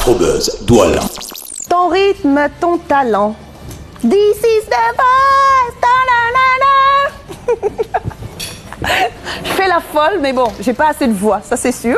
Afrobuzz, Douala. Ton rythme, ton talent. This is the voice. Je fais la folle, mais bon, j'ai pas assez de voix, ça c'est sûr.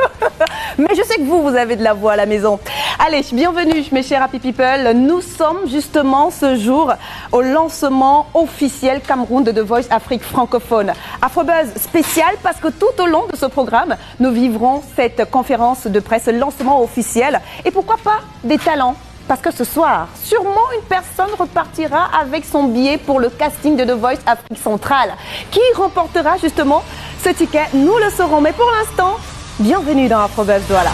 Mais je sais que vous avez de la voix à la maison. Allez, bienvenue mes chers Happy People. Nous sommes justement ce jour au lancement officiel Cameroun de The Voice Afrique francophone. Afrobuzz spécial parce que tout au long de ce programme, nous vivrons cette conférence de presse, lancement officiel. Et pourquoi pas des talents? Parce que ce soir, sûrement une personne repartira avec son billet pour le casting de The Voice Afrique Centrale. Qui remportera justement ce ticket? Nous le saurons. Mais pour l'instant, bienvenue dans Afrobuzz Douala.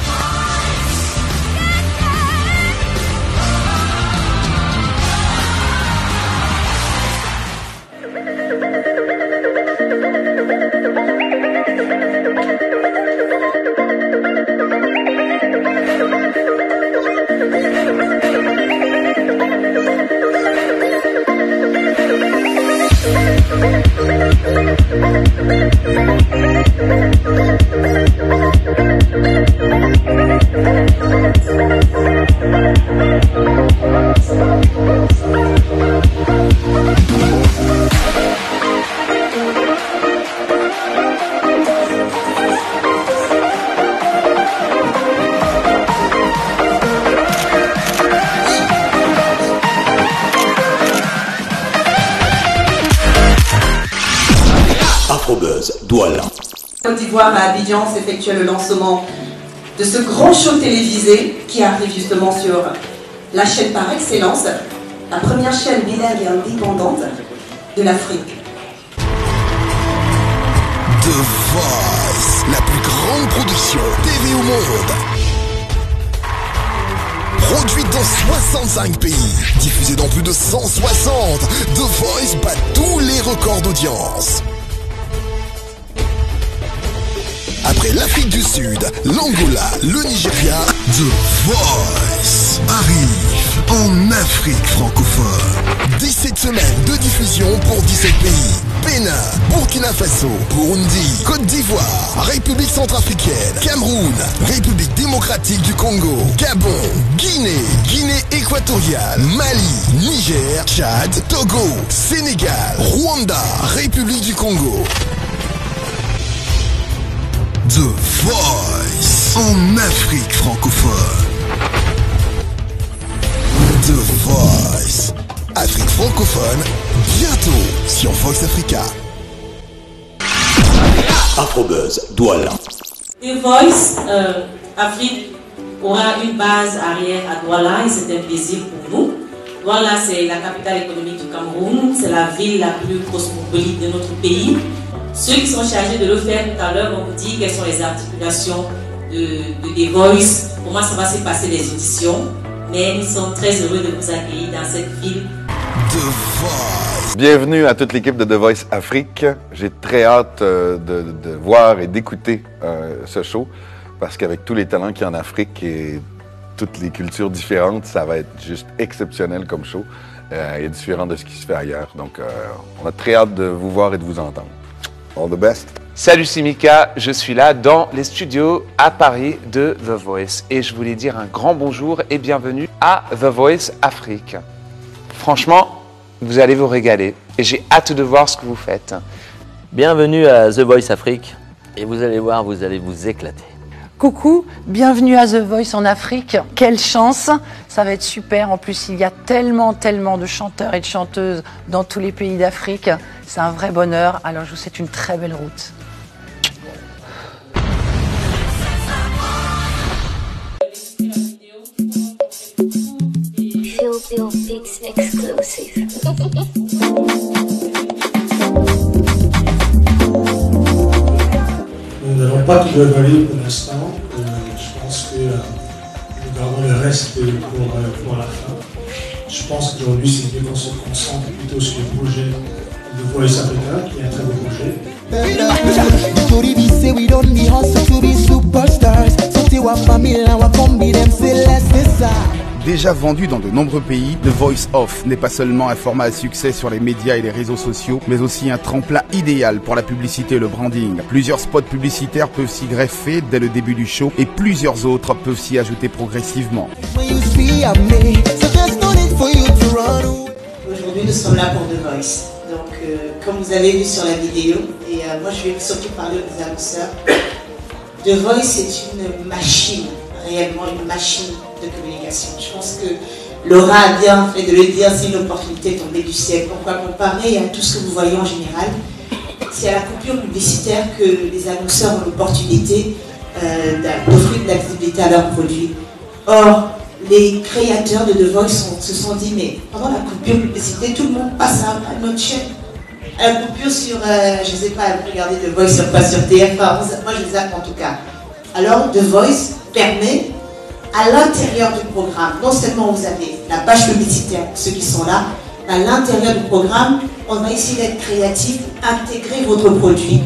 Afrobuzz, Douala. Côte d'Ivoire à Abidjan s'effectuait le lancement de ce grand show télévisé qui arrive justement sur la chaîne par excellence, la première chaîne bilingue et indépendante de l'Afrique. The Voice, la plus grande production TV au monde. Produite dans 65 pays, diffusée dans plus de 160, The Voice bat tous les records d'audience. Après l'Afrique du Sud, l'Angola, le Nigeria, The Voice arrive en Afrique francophone. 17 semaines de diffusion pour 17 pays. Bénin, Burkina Faso, Burundi, Côte d'Ivoire, République centrafricaine, Cameroun, République démocratique du Congo, Gabon, Guinée, Guinée équatoriale, Mali, Niger, Tchad, Togo, Sénégal, Rwanda, République du Congo. The Voice en Afrique francophone. The Voice Afrique francophone, bientôt sur Voice Africa. Afrobuzz, Douala. The Voice Afrique aura une base arrière à Douala et c'est un plaisir pour nous. Douala, c'est la capitale économique du Cameroun, c'est la ville la plus cosmopolite de notre pays. Ceux qui sont chargés de le faire tout à l'heure vont vous dire quelles sont les articulations de The Voice, comment ça va se passer les auditions. Mais nous sommes très heureux de vous accueillir dans cette ville. The Voice. Bienvenue à toute l'équipe de The Voice Afrique. J'ai très hâte de voir et d'écouter ce show parce qu'avec tous les talents qu'il y a en Afrique et toutes les cultures différentes, ça va être juste exceptionnel comme show et différent de ce qui se fait ailleurs. Donc, on a très hâte de vous voir et de vous entendre. All the best. Salut, c'est Mika, je suis là dans les studios à Paris de The Voice et je voulais dire un grand bonjour et bienvenue à The Voice Afrique. Franchement, vous allez vous régaler et j'ai hâte de voir ce que vous faites. Bienvenue à The Voice Afrique et vous allez voir, vous allez vous éclater. Coucou, bienvenue à The Voice en Afrique. Quelle chance, ça va être super. En plus, il y a tellement de chanteurs et de chanteuses dans tous les pays d'Afrique. C'est un vrai bonheur. Alors, je vous souhaite une très belle route. Nous n'allons pas tout dévoiler pour l'instant. Je pense que nous gardons le reste pour la fin. Je pense qu'aujourd'hui, c'est mieux qu'on se concentre plutôt sur le projet de Voice Africa, qui est un très beau projet. Déjà vendu dans de nombreux pays, The Voice Off n'est pas seulement un format à succès sur les médias et les réseaux sociaux, mais aussi un tremplin idéal pour la publicité et le branding. Plusieurs spots publicitaires peuvent s'y greffer dès le début du show et plusieurs autres peuvent s'y ajouter progressivement. Aujourd'hui, nous sommes là pour The Voice. Donc, comme vous avez vu sur la vidéo, et moi je vais surtout parler aux annonceurs, The Voice est une machine, réellement une machine de communication. Je pense que Laura a bien fait de le dire, c'est une opportunité tombée du ciel. Pourquoi comparer à tout ce que vous voyez en général? C'est à la coupure publicitaire que les annonceurs ont l'opportunité d'offrir de la visibilité à leurs produits. Or, les créateurs de The Voice se sont dit, mais pendant la coupure publicité, tout le monde passe à notre chaîne. À la coupure sur, je ne sais pas, regardez The Voice sur quoi, sur TF1, moi je les zappe en tout cas. Alors, The Voice permet, à l'intérieur du programme, non seulement vous avez la page publicitaire pour ceux qui sont là, mais à l'intérieur du programme, on va essayer d'être créatif, intégrer votre produit.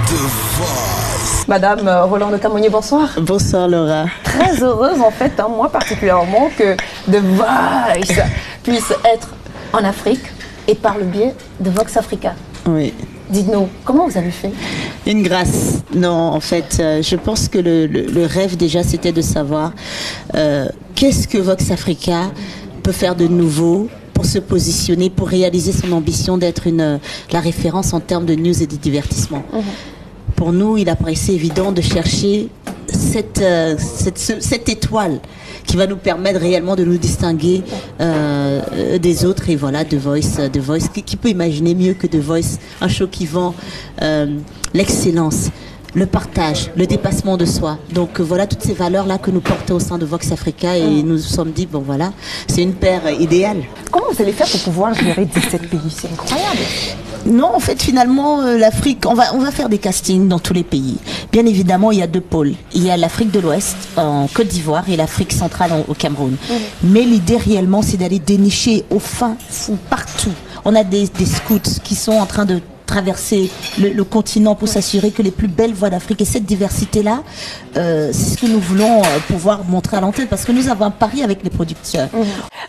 The Voice. Madame Roland de Camonier, bonsoir. Bonsoir Laura. Très heureuse en fait, hein, moi particulièrement, que The Voice puisse être en Afrique et par le biais de Vox Africa. Oui. Dites-nous, comment vous avez fait? Une grâce. Non, en fait, je pense que le rêve déjà, c'était de savoir qu'est-ce que Vox Africa peut faire de nouveau pour se positionner, pour réaliser son ambition d'être la référence en termes de news et de divertissement. Pour nous, il apparaissait évident de chercher cette étoile qui va nous permettre réellement de nous distinguer des autres. Et voilà, The Voice. Qui peut imaginer mieux que The Voice, un show qui vend l'excellence, le partage, le dépassement de soi. Donc voilà toutes ces valeurs-là que nous portons au sein de Vox Africa et nous nous sommes dit, bon voilà, c'est une paire idéale. Comment vous allez faire pour pouvoir gérer 17 pays? C'est incroyable. Non, en fait, finalement, l'Afrique, on va faire des castings dans tous les pays. Bien évidemment, il y a deux pôles. Il y a l'Afrique de l'Ouest, en Côte d'Ivoire, et l'Afrique centrale au Cameroun. Mais l'idée réellement, c'est d'aller dénicher au fin fond, partout. On a des scouts qui sont en train de traverser le continent pour s'assurer que les plus belles voix d'Afrique et cette diversité-là, c'est ce que nous voulons pouvoir montrer à l'antenne parce que nous avons un pari avec les producteurs.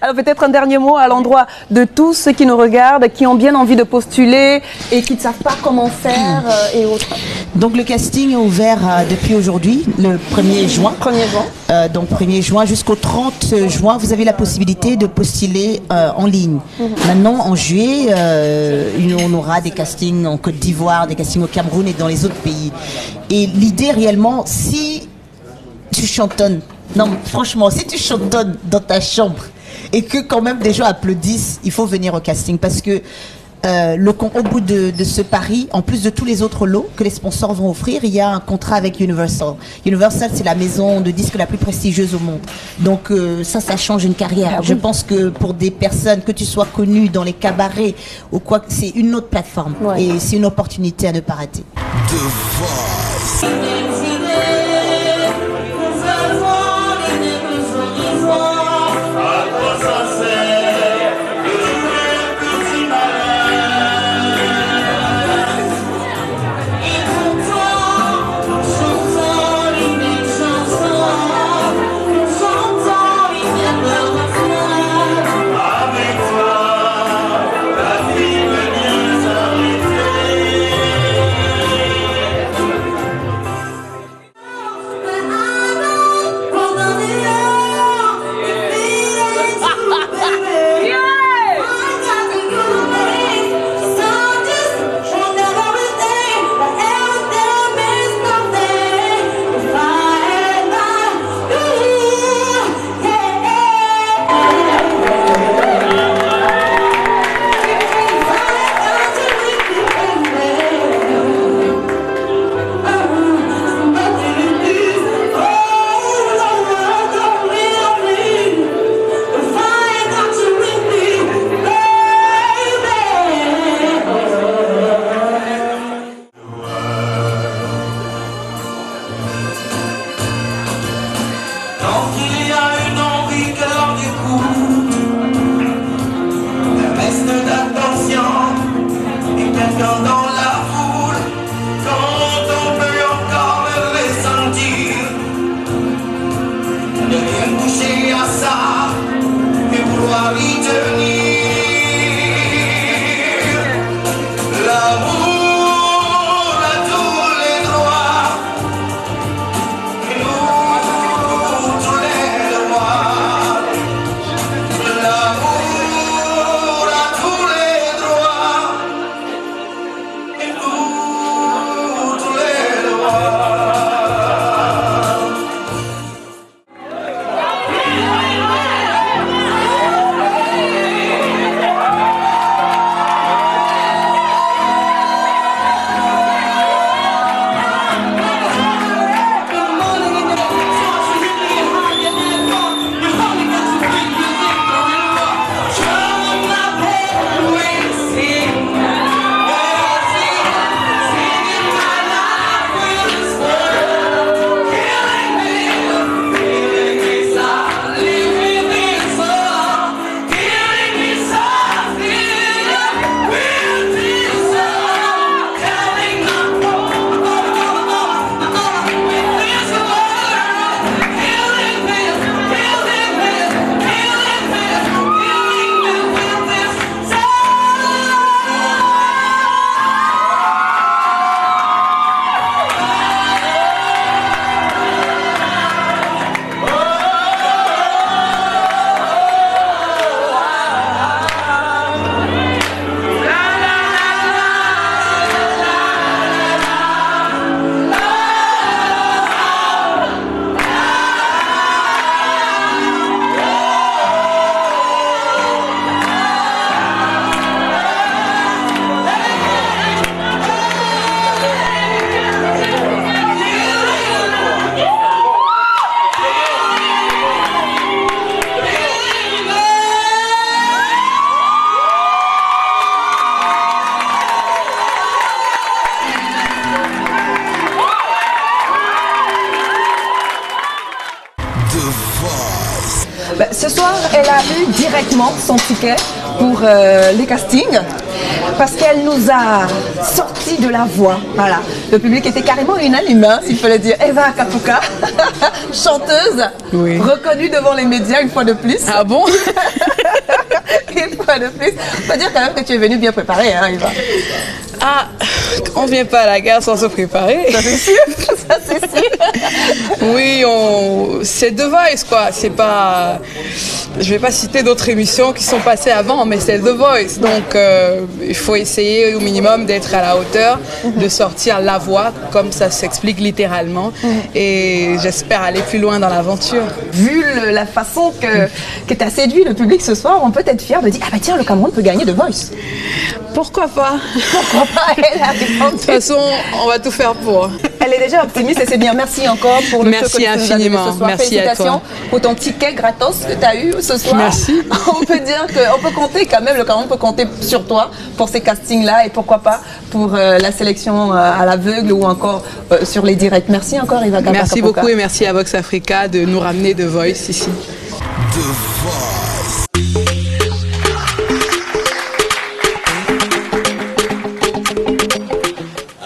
Alors peut-être un dernier mot à l'endroit de tous ceux qui nous regardent, qui ont bien envie de postuler et qui ne savent pas comment faire et autres. Donc le casting est ouvert depuis aujourd'hui, le 1er juin. 1er juin. Donc 1er juin jusqu'au 30 juin, vous avez la possibilité de postuler en ligne. Maintenant, en juillet, on aura des castings en Côte d'Ivoire, des castings au Cameroun et dans les autres pays. Et l'idée réellement, si tu chantonnes, non franchement, si tu chantonnes dans ta chambre et que quand même des gens applaudissent, il faut venir au casting parce que au bout de ce pari, en plus de tous les autres lots que les sponsors vont offrir, il y a un contrat avec Universal. Universal, c'est la maison de disques la plus prestigieuse au monde. Donc ça change une carrière. Je pense que pour des personnes, que tu sois connu dans les cabarets ou quoi, c'est une autre plateforme. Et c'est une opportunité à ne pas rater. The Voice. toucher à ça. ce soir, elle a eu directement son ticket pour les castings parce qu'elle nous a sorti de la voix. Voilà. Le public était carrément unanime, hein, s'il faut le dire. Eva Kapuka, chanteuse, reconnue devant les médias une fois de plus. Ah bon? Une fois de plus. On peut dire quand même que tu es venue bien préparée, hein, Eva. Ah, on vient pas à la gare sans se préparer. Ça c'est sûr, ça c'est sûr. Oui, c'est The Voice quoi. C'est pas, je vais pas citer d'autres émissions qui sont passées avant, mais c'est The Voice. Donc il faut essayer au minimum d'être à la hauteur, de sortir la voix comme ça s'explique littéralement. Et j'espère aller plus loin dans l'aventure. Vu la façon que tu as séduit le public ce soir, on peut être fier de dire ah bah tiens, le Cameroun peut gagner The Voice. Pourquoi pas? Pourquoi pas? Elle a répondu. De toute façon, on va tout faire pour. Elle est déjà optimiste et c'est bien. Merci encore pour le show que tu nous as donné infiniment. ce soir. Merci à toi. Pour ton ticket gratos que tu as eu ce soir. Merci. On peut dire qu'on peut compter quand même, le Cameroun peut compter sur toi pour ces castings-là et pourquoi pas pour la sélection à l'aveugle ou encore sur les directs. Merci encore, Eva Kapuka. Merci beaucoup et merci à Vox Africa de nous ramener The Voice ici. The Voice.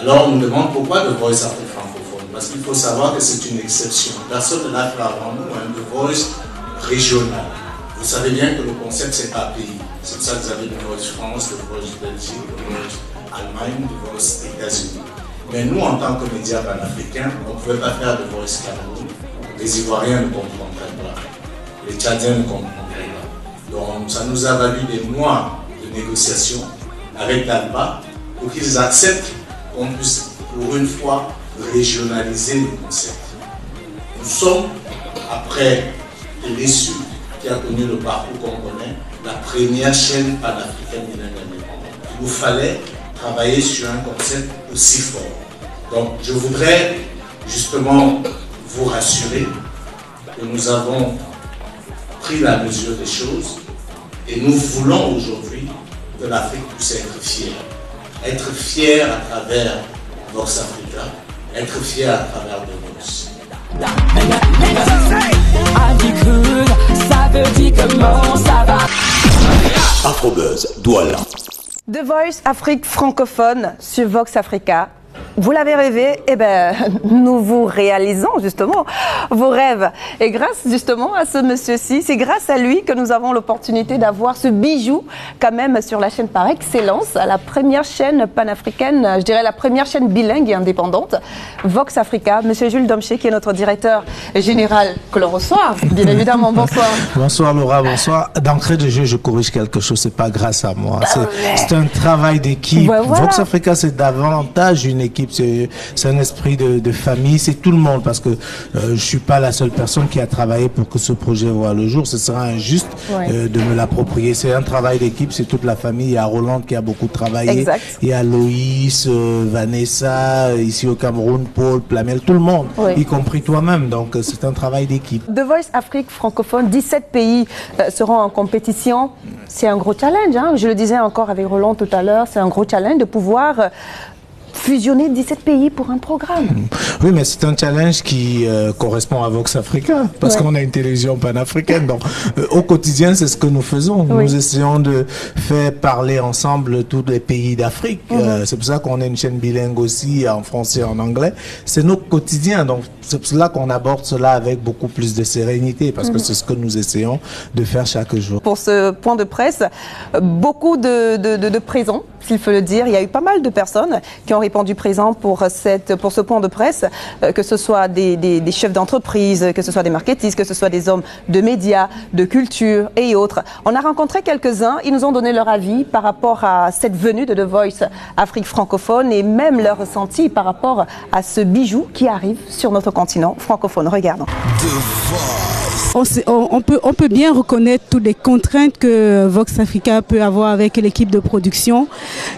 Alors on nous demande pourquoi The Voice Afrique francophone. Parce qu'il faut savoir que c'est une exception. Personne ne l'a fait avant nous, un The Voice régional. Vous savez bien que le concept c'est pas pays. C'est pour ça que vous avez The Voice France, The Voice Belgique, The Voice Allemagne, The Voice États-Unis. Mais nous en tant que médias panafricains, on ne pouvait pas faire The Voice Cameroun. Les Ivoiriens ne comprendraient pas. Les Tchadiens ne comprendraient pas. Donc ça nous a valu des mois de négociations avec l'ALPA pour qu'ils acceptent qu'on puisse pour une fois régionaliser le concept. Nous sommes, après l'issue qui a connu le parcours qu'on connaît, la première chaîne panafricaine bilingue indépendante. Il nous fallait travailler sur un concept aussi fort. Donc je voudrais justement vous rassurer que nous avons pris la mesure des choses et nous voulons aujourd'hui que l'Afrique puisse être fière. Être fier à travers Vox Africa, être fier à travers The Voice. Afrobuzz, Douala. The Voice Afrique francophone sur Vox Africa. Vous l'avez rêvé, eh ben, nous vous réalisons justement vos rêves. Et grâce justement à ce monsieur-ci, c'est grâce à lui que nous avons l'opportunité d'avoir ce bijou quand même sur la chaîne par excellence, la première chaîne panafricaine, je dirais la première chaîne bilingue et indépendante, Vox Africa. Monsieur Jules Domché, qui est notre directeur général, que l'on reçoit, bien évidemment. Bonsoir. Bonsoir Laura, bonsoir. D'entrée de jeu, je corrige quelque chose, c'est pas grâce à moi. C'est un travail d'équipe. Ouais, voilà. Vox Africa, c'est davantage une équipe, c'est un esprit de famille, c'est tout le monde, parce que je suis pas la seule personne qui a travaillé pour que ce projet voit le jour. Ce sera injuste de me l'approprier. C'est un travail d'équipe, c'est toute la famille. Il y a Roland qui a beaucoup travaillé. Exact. Il y a Loïs, Vanessa, ici au Cameroun, Paul, Plamel, tout le monde, y compris toi-même. Donc c'est un travail d'équipe. The Voice Afrique francophone, 17 pays seront en compétition. C'est un gros challenge, hein. Je le disais encore avec Roland tout à l'heure, c'est un gros challenge de pouvoir fusionner 17 pays pour un programme. Oui, mais c'est un challenge qui correspond à Vox Africa, parce qu'on a une télévision panafricaine. Donc, au quotidien, c'est ce que nous faisons. Nous essayons de faire parler ensemble tous les pays d'Afrique. C'est pour ça qu'on a une chaîne bilingue aussi, en français et en anglais. C'est notre quotidien. Donc, c'est pour cela qu'on aborde cela avec beaucoup plus de sérénité, parce que c'est ce que nous essayons de faire chaque jour. Pour ce point de presse, beaucoup de présents, s'il faut le dire. Il y a eu pas mal de personnes qui ont répondu présent pour ce point de presse, que ce soit des chefs d'entreprise, que ce soit des marketistes, que ce soit des hommes de médias, de culture et autres. On a rencontré quelques-uns, ils nous ont donné leur avis par rapport à cette venue de The Voice Afrique francophone et même leur ressenti par rapport à ce bijou qui arrive sur notre continent francophone. Regardons. On peut bien reconnaître toutes les contraintes que Vox Africa peut avoir avec l'équipe de production,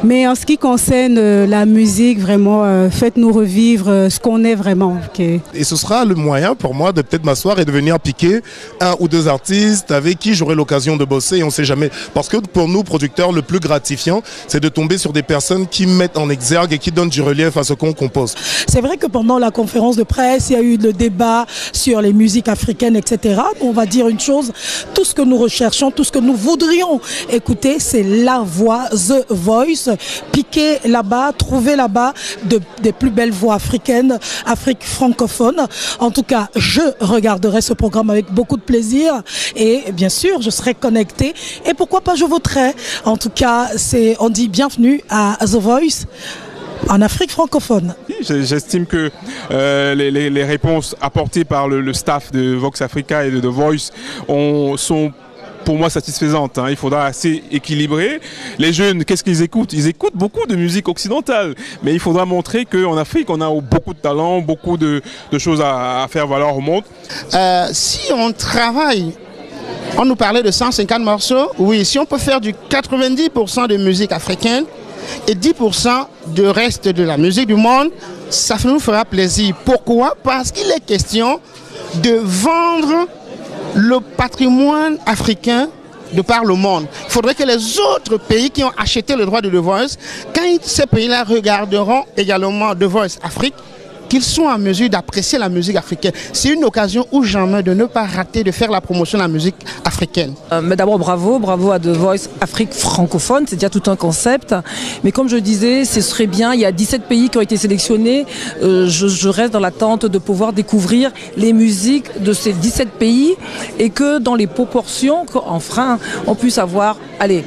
mais en ce qui concerne la musique, vraiment, faites-nous revivre ce qu'on est vraiment. Okay. Et ce sera le moyen pour moi de peut-être m'asseoir et de venir piquer un ou deux artistes avec qui j'aurai l'occasion de bosser, et on ne sait jamais. Parce que pour nous, producteurs, le plus gratifiant, c'est de tomber sur des personnes qui mettent en exergue et qui donnent du relief à ce qu'on compose. C'est vrai que pendant la conférence de presse, il y a eu le débat sur les musiques africaines, etc. pas. On va dire une chose, tout ce que nous recherchons, tout ce que nous voudrions écouter, c'est la voix, The Voice. Piquer là-bas, trouver là-bas des plus belles voix africaines, Afrique francophone. En tout cas, je regarderai ce programme avec beaucoup de plaisir et bien sûr, je serai connectée et pourquoi pas je voterai. En tout cas, on dit bienvenue à The Voice en Afrique francophone. J'estime que les réponses apportées par le staff de Vox Africa et de The Voice sont pour moi satisfaisantes. Il faudra assez équilibrer. Les jeunes, qu'est-ce qu'ils écoutent? Ils écoutent beaucoup de musique occidentale, mais il faudra montrer qu'en Afrique, on a beaucoup de talent, beaucoup de choses à faire valoir au monde. Si on travaille, on nous parlait de 150 morceaux, oui, si on peut faire du 90% de musique africaine, et 10% du reste de la musique du monde, ça nous fera plaisir. Pourquoi? Parce qu'il est question de vendre le patrimoine africain de par le monde. Il faudrait que les autres pays qui ont acheté le droit de The Voice, quand ces pays-là regarderont également The Voice Afrique, qu'ils soient en mesure d'apprécier la musique africaine. C'est une occasion ou jamais de ne pas rater de faire la promotion de la musique africaine. Mais d'abord bravo à The Voice Afrique francophone, c'est déjà tout un concept. Mais comme je disais, ce serait bien, il y a 17 pays qui ont été sélectionnés. Je reste dans l'attente de pouvoir découvrir les musiques de ces 17 pays et que dans les proportions, qu'enfin on puisse avoir, allez,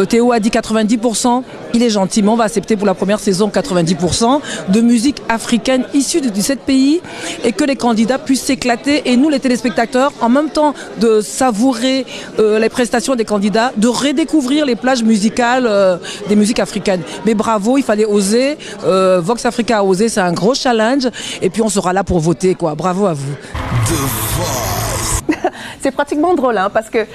Théo a dit 90%, il est gentil, mais on va accepter pour la première saison 90% de musique africaine issue de 17 pays et que les candidats puissent s'éclater et nous les téléspectateurs, en même temps de savourer les prestations des candidats, de redécouvrir les plages musicales des musiques africaines. Mais bravo, il fallait oser, Vox Africa a osé, c'est un gros challenge et puis on sera là pour voter, quoi. Bravo à vous. C'est pratiquement drôle, hein, parce que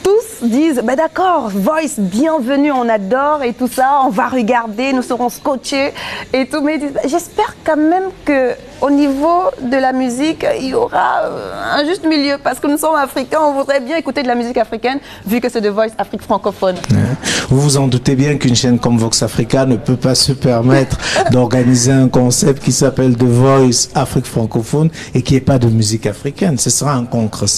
tous disent bah d'accord, Voice, bienvenue, on adore et tout ça, on va regarder, nous serons scotchés et tout. Mais j'espère quand même que au niveau de la musique, il y aura un juste milieu, parce que nous sommes africains, on voudrait bien écouter de la musique africaine, vu que c'est The Voice Afrique francophone. Vous vous en doutez bien qu'une chaîne comme Vox Africa ne peut pas se permettre d'organiser un concept qui s'appelle The Voice Afrique francophone et qui n'est pas de musique africaine. Ce sera un contresens.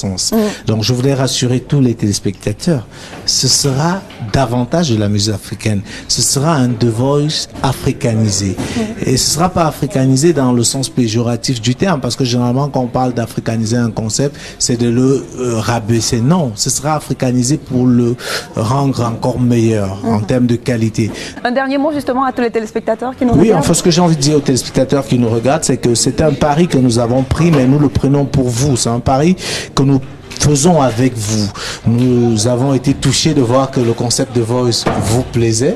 Donc je voulais rassurer tous les téléspectateurs, ce sera davantage de la musique africaine. Ce sera un The Voice africanisé. Et ce ne sera pas africanisé dans le sens péjoratif du terme, parce que généralement quand on parle d'africaniser un concept, c'est de le rabaisser. Non, ce sera africanisé pour le rendre encore meilleur en termes de qualité. Un dernier mot justement à tous les téléspectateurs qui nous regardent. Oui, enfin ce que j'ai envie de dire aux téléspectateurs qui nous regardent, c'est que c'est un pari que nous avons pris, mais nous le prenons pour vous. C'est un pari que nous faisons avec vous. Nous avons été touchés de voir que le concept de Voice vous plaisait,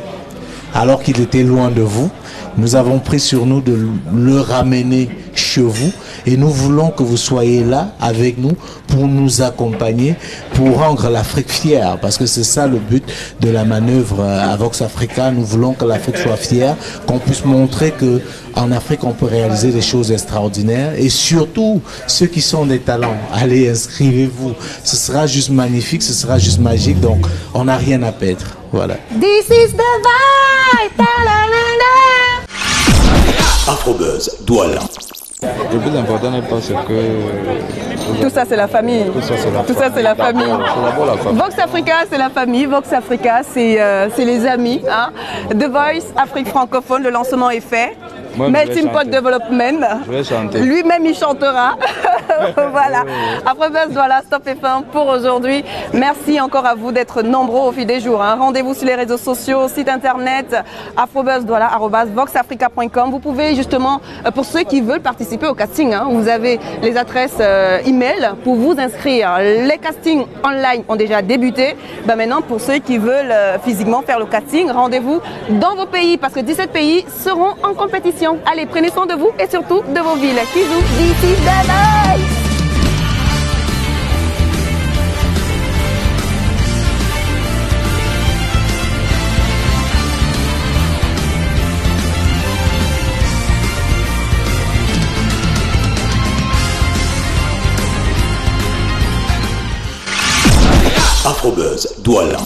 alors qu'il était loin de vous. Nous avons pris sur nous de le ramener chez vous et nous voulons que vous soyez là avec nous pour nous accompagner, pour rendre l'Afrique fière, parce que c'est ça le but de la manœuvre à Vox Africa. Nous voulons que l'Afrique soit fière, qu'on puisse montrer que en Afrique on peut réaliser des choses extraordinaires et surtout ceux qui sont des talents, allez, inscrivez-vous, ce sera juste magnifique, ce sera juste magique, donc on n'a rien à perdre. Voilà. This is the vibe. Afrobuzz, Douala. Le plus important n'est pas ce que... Tout ça, c'est la famille. Tout ça, c'est la famille. Tout ça, c'est la famille. C'est d'abord la famille. Vox Africa, c'est la famille. Vox Africa, c'est les amis. Hein. The Voice Afrique francophone, le lancement est fait. Melting Pot Development. Je vais chanter. Lui-même, il chantera. Voilà. Afrobuzz, voilà, Stop F1 pour aujourd'hui. Merci encore à vous d'être nombreux au fil des jours. Hein. Rendez-vous sur les réseaux sociaux, site internet, afrobuzz@voxafrica.com. Vous pouvez justement, pour ceux qui veulent participer au casting, hein, vous avez les adresses email pour vous inscrire. Les castings online ont déjà débuté. Ben maintenant, pour ceux qui veulent physiquement faire le casting, rendez-vous dans vos pays, parce que 17 pays seront en compétition. Allez, prenez soin de vous et surtout de vos villes. Bisous, this is the life. Afrobuzz, Douala.